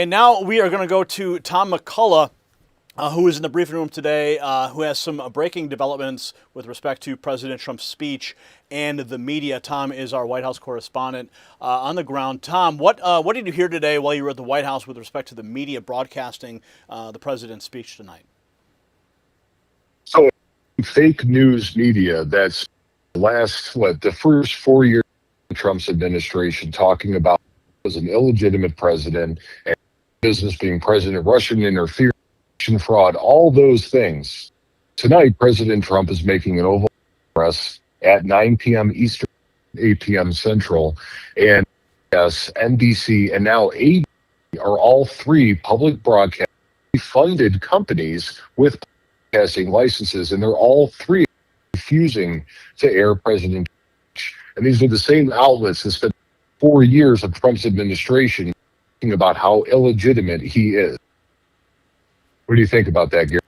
And now we are going to go to Tom McCullough, who is in the briefing room today, who has some breaking developments with respect to President Trump's speech and the media. Tom is our White House correspondent on the ground. Tom, what did you hear today while you were at the White House with respect to the media broadcasting the president's speech tonight? So, fake news media that's the first 4 years of Trump's administration talking about was an illegitimate president and business being president, Russian interference, fraud, all those things. Tonight, President Trump is making an Oval Press at 9 p.m. Eastern, 8 p.m. Central, and yes, NBC and now ABC are all three public broadcast funded companies with broadcasting licenses, and they're all three refusing to air President Trump. And these are the same outlets that spent 4 years of Trump's administration talking about how illegitimate he is. What do you think about that, Gary?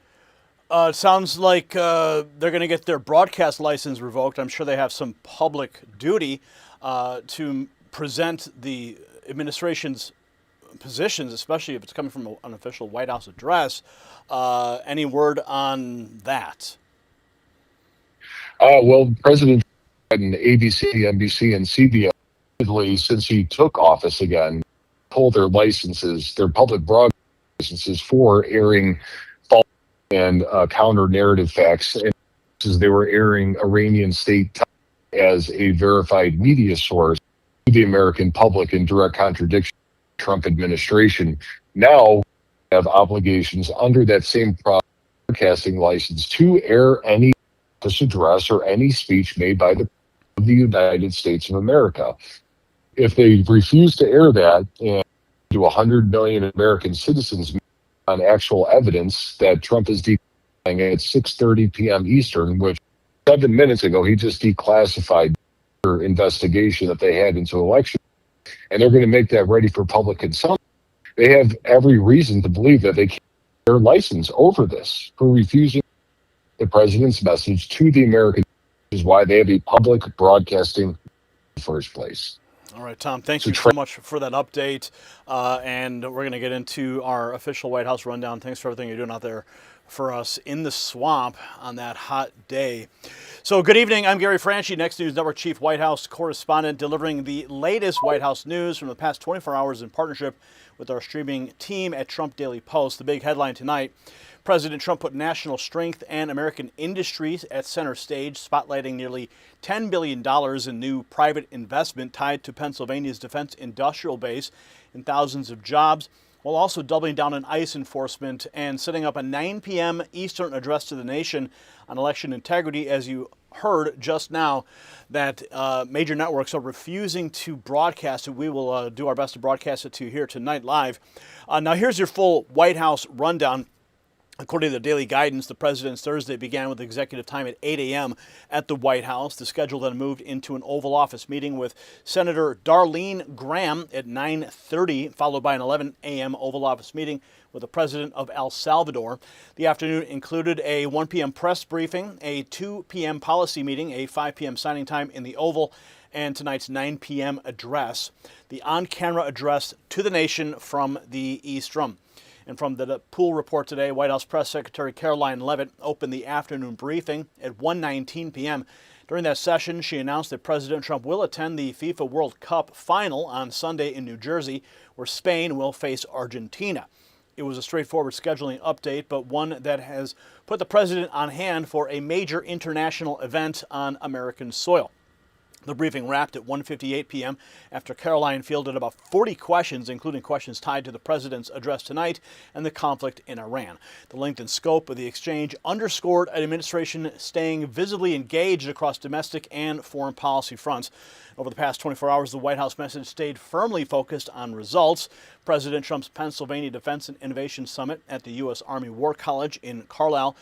It sounds like they're going to get their broadcast license revoked. I'm sure they have some public duty to present the administration's positions, especially if it's coming from an official White House address. Any word on that? Well, President Trump and ABC, NBC, and CBS, since he took office again, pulled their licenses, their public broadcast licenses for airing false and counter-narrative facts. And they were airing Iranian state as a verified media source to the American public in direct contradiction to the Trump administration. Now have obligations under that same broadcasting license to air any address or any speech made by the United States of America. If they refuse to air that and to 100 million American citizens on actual evidence that Trump is declassifying at 6:30 p.m. Eastern, which 7 minutes ago he just declassified their investigation that they had into election, and they're going to make that ready for public consumption. They have every reason to believe that they can't get their license over this for refusing the president's message to the American, which is why they have a public broadcasting in the first place. All right, Tom, thank you so much for that update. And we're going to get into our official White House rundown. Thanks for everything you're doing out there for us in the swamp on that hot day. So good evening. I'm Gary Franchi, Next News Network Chief White House correspondent, delivering the latest White House news from the past 24 hours in partnership with our streaming team at Trump Daily Post. The big headline tonight: President Trump put national strength and American industries at center stage, spotlighting nearly $10 billion in new private investment tied to Pennsylvania's defense industrial base and thousands of jobs, while also doubling down on ICE enforcement and setting up a 9 p.m. Eastern address to the nation on election integrity. As you heard just now, that major networks are refusing to broadcast it. We will do our best to broadcast it to you here tonight live. Now here's your full White House rundown. According to the daily guidance, the president's Thursday began with executive time at 8 a.m. at the White House. The schedule then moved into an Oval Office meeting with Senator Darline Graham at 9:30, followed by an 11 a.m. Oval Office meeting with the president of El Salvador. The afternoon included a 1 p.m. press briefing, a 2 p.m. policy meeting, a 5 p.m. signing time in the Oval, and tonight's 9 p.m. address, the on-camera address to the nation from the East Room. And from the pool report today, White House Press Secretary Karoline Leavitt opened the afternoon briefing at 1:19 p.m. During that session, she announced that President Trump will attend the FIFA World Cup Final on Sunday in New Jersey, where Spain will face Argentina. It was a straightforward scheduling update, but one that has put the president on hand for a major international event on American soil. The briefing wrapped at 1:58 p.m. after Karoline fielded about 40 questions, including questions tied to the president's address tonight and the conflict in Iran. The length and scope of the exchange underscored an administration staying visibly engaged across domestic and foreign policy fronts. Over the past 24 hours, the White House message stayed firmly focused on results. President Trump's Pennsylvania Defense and Innovation Summit at the U.S. Army War College in Carlisle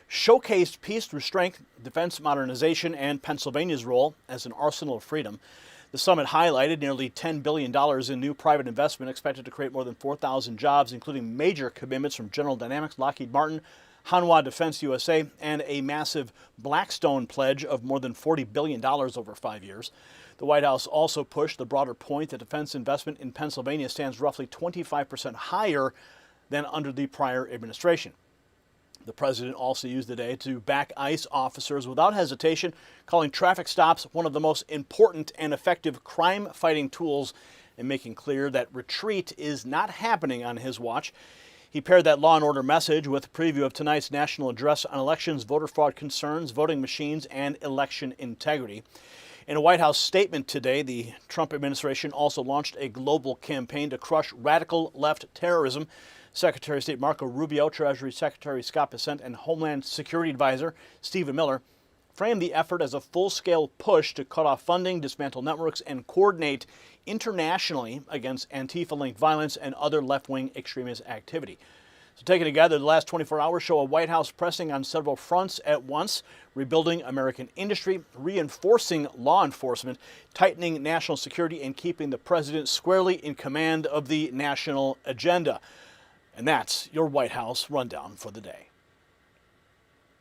showcased peace through strength, defense modernization, and Pennsylvania's role as an arsenal of freedom. The summit highlighted nearly $10 billion in new private investment expected to create more than 4,000 jobs, including major commitments from General Dynamics, Lockheed Martin, Hanwha Defense USA, and a massive Blackstone pledge of more than $40 billion over 5 years. The White House also pushed the broader point that defense investment in Pennsylvania stands roughly 25% higher than under the prior administration. The president also used the day to back ICE officers without hesitation, calling traffic stops one of the most important and effective crime-fighting tools and making clear that retreat is not happening on his watch. He paired that law and order message with a preview of tonight's national address on elections, voter fraud concerns, voting machines, and election integrity. In a White House statement today, the Trump administration also launched a global campaign to crush radical left terrorism. Secretary of State Marco Rubio, Treasury Secretary Scott Bessent, and Homeland Security Advisor Stephen Miller framed the effort as a full-scale push to cut off funding, dismantle networks, and coordinate internationally against Antifa-linked violence and other left-wing extremist activity. So taken together, the last 24 hours show a White House pressing on several fronts at once, rebuilding American industry, reinforcing law enforcement, tightening national security, and keeping the president squarely in command of the national agenda. And that's your White House rundown for the day.